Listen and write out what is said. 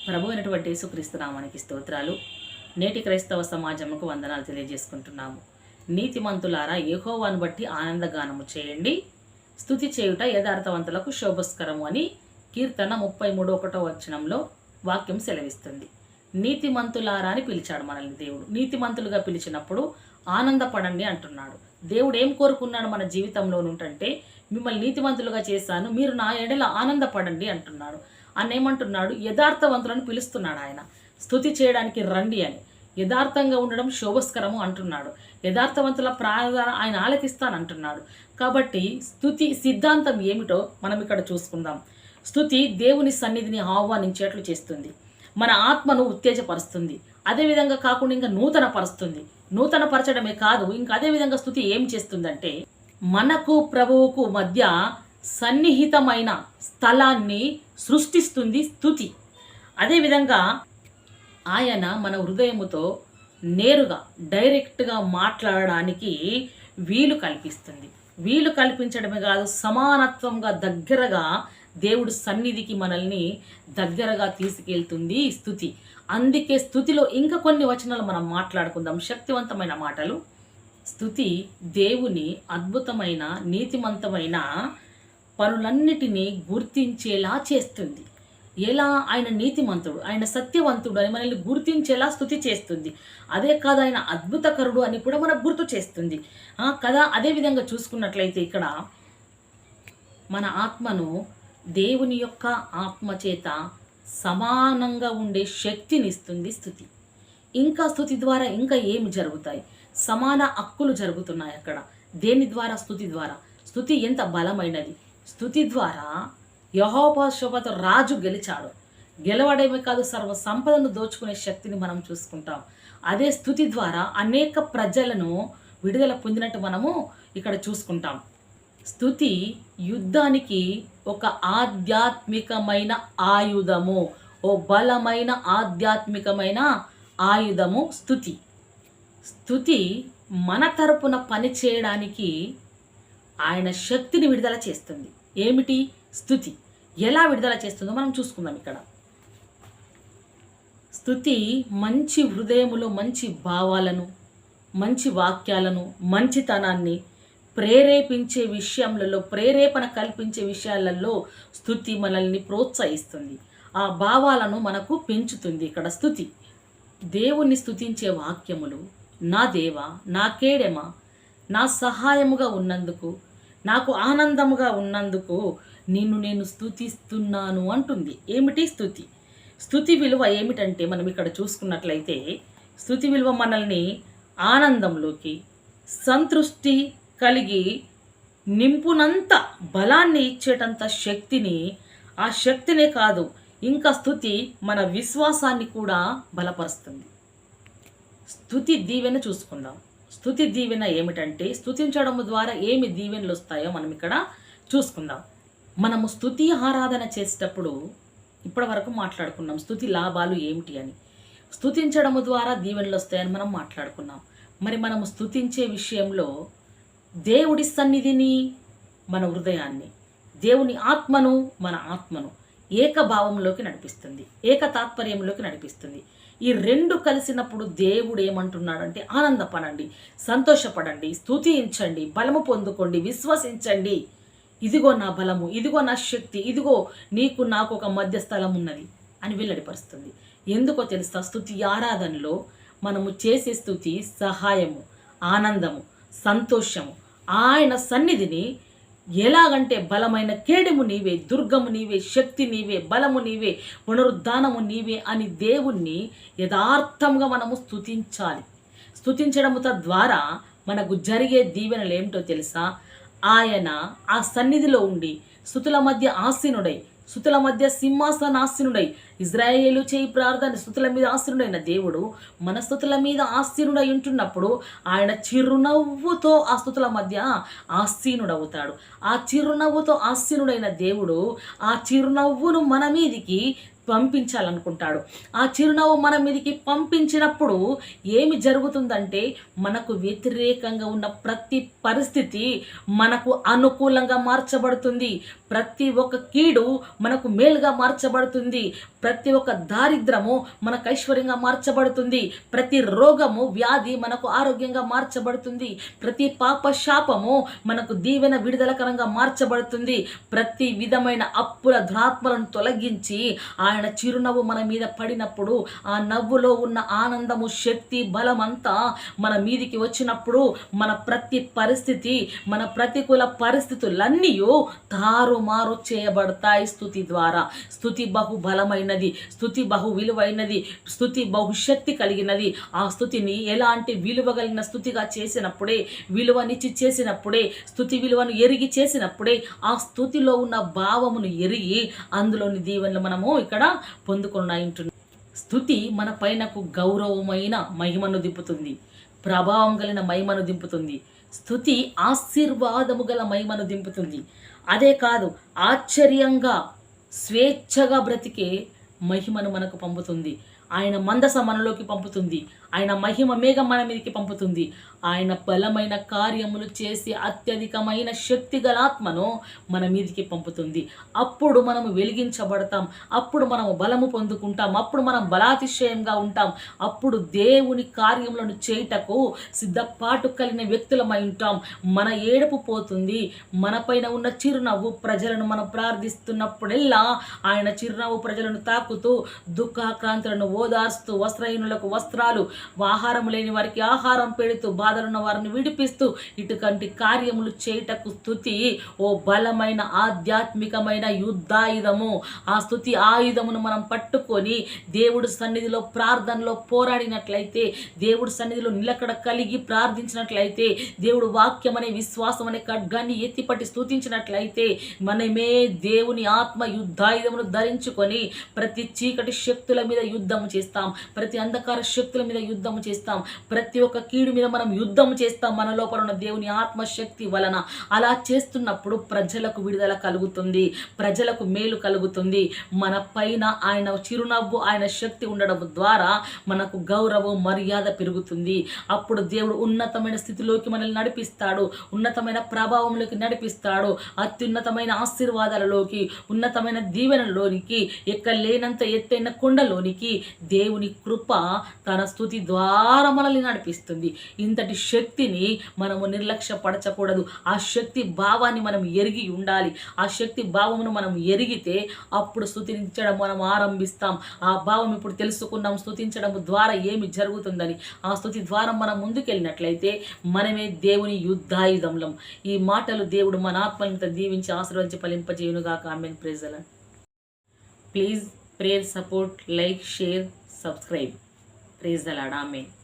ప్రభు అయినటువంటి యేసుక్రీస్తు నామానికి స్తోత్రాలు. నేటి క్రైస్తవ సమాజముకు వందనాలు తెలియజేసుకుంటున్నాము. నీతిమంతులారా యెహోవాను బట్టి ఆనందగానము చేయండి, స్తుతి చేయుట యథార్థవంతులకు శోభస్కరము అని కీర్తన 33:1 వాక్యం సెలవిస్తుంది. నీతిమంతులారా అని పిలిచాడు మనల్ని దేవుడు. నీతిమంతులుగా పిలిచినప్పుడు ఆనందపడండి అంటున్నాడు. దేవుడు ఏం కోరుకున్నాడు మన జీవితంలో నుంటే, మిమ్మల్ని నీతిమంతులుగా చేశాను, మీరు నా ఎడల ఆనందపడండి అంటున్నాడు. ఏమంటున్నాడు? యథార్థవంతులను పిలుస్తున్నాడు ఆయన. స్తుతి చేయడానికి రండి అని. యథార్థంగా ఉండడం శోభస్కరము అంటున్నాడు. యథార్థవంతుల ప్రార్థన ఆయన ఆలకిస్తానంటున్నాడు. కాబట్టి స్తుతి సిద్ధాంతం ఏమిటో మనం ఇక్కడ చూసుకుందాం. స్తుతి దేవుని సన్నిధిని ఆహ్వానించేట్లు చేస్తుంది, మన ఆత్మను ఉత్తేజపరుస్తుంది. అదేవిధంగా కాకుండా ఇంకా నూతన పరుస్తుంది. నూతన పరచడమే కాదు, ఇంకా అదేవిధంగా స్తుతి ఏం చేస్తుందంటే, మనకు ప్రభువుకు మధ్య సన్నిహితమైన స్థలాన్ని సృష్టిస్తుంది స్తుతి. అదేవిధంగా ఆయన మన హృదయముతో నేరుగా డైరెక్ట్గా మాట్లాడడానికి వీలు కల్పిస్తుంది. వీలు కల్పించడమే కాదు, సమానత్వంగా దగ్గరగా దేవుడు సన్నిధికి మనల్ని దగ్గరగా తీసుకెళ్తుంది స్తుతి. అందుకే స్తుతిలో ఇంకా కొన్ని వచనాలు మనం మాట్లాడుకుందాం, శక్తివంతమైన మాటలు. స్తుతి దేవుని అద్భుతమైన నీతిమంతమైన పనులన్నిటినీ గుర్తించేలా చేస్తుంది. ఎలా ఆయన నీతిమంతుడు, ఆయన సత్యవంతుడు అని మనల్ని గుర్తించేలా స్తుతి చేస్తుంది. అదే కాదు, ఆయన అద్భుతకరుడు అని కూడా మనకు గుర్తు చేస్తుంది కదా. అదేవిధంగా చూసుకున్నట్లయితే ఇక్కడ మన ఆత్మను దేవుని యొక్క ఆత్మ చేత సమానంగా ఉండే శక్తిని ఇస్తుంది స్తుతి. ఇంకా స్తుతి ద్వారా ఇంకా ఏమి జరుగుతాయి? సమాన హక్కులు జరుగుతున్నాయి అక్కడ. దేని ద్వారా? స్తుతి ద్వారా. స్తుతి ఎంత బలమైనది! స్తుతి ద్వారా యెహోషాపాతు రాజు గెలిచాడు. గెలవడమే కాదు, సర్వ సంపదను దోచుకునే శక్తిని మనం చూసుకుంటాం. అదే స్తుతి ద్వారా అనేక ప్రజలను విడుదల పొందినట్టు మనము ఇక్కడ చూసుకుంటాం. స్తుతి యుద్ధానికి ఒక ఆధ్యాత్మికమైన ఆయుధము, ఓ బలమైన ఆధ్యాత్మికమైన ఆయుధము స్తుతి. స్తుతి మన తరపున పని చేయడానికి ఆయన శక్తిని విడుదల చేస్తుంది. ఏమిటి స్తుతి? ఎలా విడుదల చేస్తుందో మనం చూసుకుందాం ఇక్కడ. స్తుతి మంచి హృదయములో మంచి భావాలను, మంచి వాక్యాలను, మంచితనాన్ని ప్రేరేపించే విషయంలో, ప్రేరేపణ కల్పించే విషయాలలో స్తుతి మనల్ని ప్రోత్సహిస్తుంది. ఆ భావాలను మనకు పెంచుతుంది. ఇక్కడ స్తుతి దేవుణ్ణి స్తుతించే వాక్యములు, నా దేవా, నా కేడెమ, నా సహాయముగా ఉన్నందుకు, నాకు ఆనందముగా ఉన్నందుకు నిన్ను నేను స్తుతిస్తున్నాను అంటుంది. ఏమిటి స్తుతి? స్తుతి విలువ ఏమిటంటే, మనం ఇక్కడ చూసుకున్నట్లయితే స్తుతి విలువ మనల్ని ఆనందంలోకి, సంతృష్టి కలిగి నింపునంత బలాన్ని ఇచ్చేటంత శక్తిని, ఆ శక్తినే కాదు, ఇంకా స్తుతి మన విశ్వాసాన్ని కూడా బలపరుస్తుంది. స్తుతి దీవెన చూసుకుందాం. స్తుతి దీవెన ఏమిటంటే, స్తుతించడం ద్వారా ఏమి దీవెనలు వస్తాయో మనం ఇక్కడ చూసుకుందాం. మనము స్తుతి ఆరాధన చేసేటప్పుడు ఇప్పటి వరకు మాట్లాడుకున్నాం స్తుతి లాభాలు ఏమిటి అని. స్తుతించడము ద్వారా దీవెనలు వస్తాయని మనం మాట్లాడుకున్నాం. మరి మనము స్తుతించే విషయంలో దేవుడి సన్నిధిని, మన హృదయాన్ని, దేవుని ఆత్మను, మన ఆత్మను ఏకభావంలోకి నడిపిస్తుంది, ఏక తాత్పర్యంలోకి నడిపిస్తుంది. ఈ రెండు కలిసినప్పుడు దేవుడు ఏమంటున్నాడంటే, ఆనందపడండి, సంతోషపడండి, స్తుతించండి, బలము పొందుకోండి, విశ్వసించండి. ఇదిగో నా బలము, ఇదిగో నా శక్తి, ఇదిగో నీకు నాకు ఒక మధ్యస్థలం ఉన్నది అని వెల్లడిపరుస్తుంది. ఎందుకో తెలుసా? స్తుతి ఆరాధనలో మనము చేసే స్తుతి సహాయము, ఆనందము, సంతోషము, ఆయన సన్నిధిని ఎలాగంటే బలమైన కేడెము నీవే, దుర్గము నీవే, శక్తి నీవే, బలము నీవే, పునరుద్ధానము నీవే అని దేవుణ్ణి యథార్థంగా మనము స్తుతించాలి. స్తుతించడము ద్వారా మనకు జరిగే దీవెనలు ఏమిటో తెలుసా? ఆయన ఆ సన్నిధిలో ఉండి స్తుతుల మధ్య ఆసీనుడై, స్తుతుల మధ్య సింహాసనాసీనుడై, ఇజ్రాయేలు చేయి ప్రార్థన స్తుతుల మీద ఆసీనుడైన దేవుడు మన స్తుతుల మీద ఆసీనుడై ఉంటున్నప్పుడు ఆయన చిరునవ్వుతో ఆ స్తుతుల మధ్య ఆసీనుడవుతాడు. ఆ చిరునవ్వుతో ఆసీనుడైన దేవుడు ఆ చిరునవ్వును మన మీదికి పంపించాలనుకుంటాడు. ఆ చిరునవ్వు మన మీదకి పంపించినప్పుడు ఏమి జరుగుతుందంటే మనకు వ్యతిరేకంగా ఉన్న ప్రతి పరిస్థితి మనకు అనుకూలంగా మార్చబడుతుంది. ప్రతి ఒక్క కీడు మనకు మేలుగా మార్చబడుతుంది. ప్రతి ఒక్క దారిద్రము మనకు ఐశ్వర్యంగా మార్చబడుతుంది. ప్రతి రోగము వ్యాధి మనకు ఆరోగ్యంగా మార్చబడుతుంది. ప్రతి పాప శాపము మనకు దీవెన విడుదలకరంగా మార్చబడుతుంది. ప్రతి విధమైన అప్పుల దురాత్మలను తొలగించి ఆయన చిరునవ్వు మన మీద పడినప్పుడు ఆ నవ్వులో ఉన్న ఆనందము, శక్తి, బలం అంతా మన మీదికి వచ్చినప్పుడు మన ప్రతి పరిస్థితి, మన ప్రతికూల పరిస్థితులన్నీ తారుమారు చేయబడతాయి స్తుతి ద్వారా. స్తుతి బహు బలమైనది, స్తుతి బహు విలువైనది, స్తుతి బహుశక్తి కలిగినది. ఆ స్తుతిని ఎలాంటి విలువ కలిగిన స్తుతిగా చేసినప్పుడే, విలువనిచ్చి చేసినప్పుడే, స్తుతి విలువను ఎరిగి చేసినప్పుడే ఆ స్తుతిలో ఉన్న భావమును ఎరిగి అందులోని దీవెనలు మనము ఇక్కడ పొందుకున్నాయింటున్నాం. స్తుతి మన పైనకు గౌరవమైన మహిమను దింపుతుంది, ప్రభావం కలిగిన మహిమను దింపుతుంది. స్తుతి ఆశీర్వాదము గల మహిమను దింపుతుంది. అదే కాదు, ఆశ్చర్యంగా స్వేచ్ఛగా బ్రతికే మహిమను మనకు పంపుతుంది. ఆయన మందస మనలోకి పంపుతుంది. ఆయన మహిమ మేఘం మన మీదకి పంపుతుంది. ఆయన బలమైన కార్యములు చేసి అత్యధికమైన శక్తి గల ఆత్మను మన మీదికి పంపుతుంది. అప్పుడు మనము వెలిగించబడతాం, అప్పుడు మనము బలము పొందుకుంటాం, అప్పుడు మనం బలాతిశయంగా ఉంటాం. అప్పుడు దేవుని కార్యములను చేయుటకు సిద్ధపాటు కలిగిన వ్యక్తులమై ఉంటాం. మన ఏడుపు పోతుంది. మన పైన ఉన్న చిరునవ్వు ప్రజలను మనం ప్రార్థిస్తున్నప్పుడెల్లా ఆయన చిరునవ్వు ప్రజలను తాకుతూ దుఃఖాక్రాంతులను ఓదార్స్తూ, వస్త్రహీనులకు వస్త్రాలు, ఆహారం లేని వారికి ఆహారం పెడుతూ, బాధలున్న వారిని విడిపిస్తూ ఇటువంటి కార్యములు చేయుటకు స్తుతి ఓ బలమైన ఆధ్యాత్మికమైన యుద్ధాయుధము. ఆ స్తుతి ఆయుధమును మనం పట్టుకొని దేవుడి సన్నిధిలో ప్రార్థనలో పోరాడినట్లయితే, దేవుడి సన్నిధిలో నిలకడ కలిగి ప్రార్థించినట్లయితే, దేవుడు వాక్యం అనే విశ్వాసం అనే ఖడ్గాన్ని ఎత్తిపట్టి స్తుతించినట్లయితే మనమే దేవుని ఆత్మ యుద్ధాయుధమును ధరించుకొని ప్రతి చీకటి శక్తుల మీద యుద్ధము చేస్తాం, ప్రతి అంధకార శక్తుల మీద యుద్ధము చేస్తాం, ప్రతి ఒక్క కీడు మీద మనం యుద్ధము చేస్తాం మన లోపల ఉన్న దేవుని ఆత్మశక్తి వలన. అలా చేస్తున్నప్పుడు ప్రజలకు విడుదల కలుగుతుంది, ప్రజలకు మేలు కలుగుతుంది. మన పైన ఆయన చిరునవ్వు, ఆయన శక్తి ఉండడం ద్వారా మనకు గౌరవం, మర్యాద పెరుగుతుంది. అప్పుడు దేవుడు ఉన్నతమైన స్థితిలోకి మనల్ని నడిపిస్తాడు, ఉన్నతమైన ప్రభావంలోకి నడిపిస్తాడు, అత్యున్నతమైన ఆశీర్వాదాలలోకి, ఉన్నతమైన దీవెనలోనికి, ఎక్కలేనంత ఎత్తైన కొండలోనికి దేవుని కృప తన స్తుతి ద్వారా మనల్ని నడిపిస్తుంది. ఇంతటి శక్తిని మనము నిర్లక్ష్యపరచకూడదు. ఆ శక్తి భావాన్ని మనం ఎరిగి ఉండాలి. ఆ శక్తి భావమును మనం ఎరిగితే అప్పుడు స్తుతించడం మనం ఆరంభిస్తాం. ఆ భావం ఇప్పుడు తెలుసుకున్నాం, స్తుతించడం ద్వారా ఏమి జరుగుతుందని. ఆ స్తుతి ద్వారా మనం ముందుకెళ్ళినట్లయితే మనమే దేవుని యుద్ధాయుధంలం. ఈ మాటలు దేవుడు మన ఆత్మలంతా దీవించి ఆశీర్వదించి ఫలింపజేయునుగాక. Amen. Praise the lord. Please prayer, support, like, share, subscribe. Praise the Lord. Amen.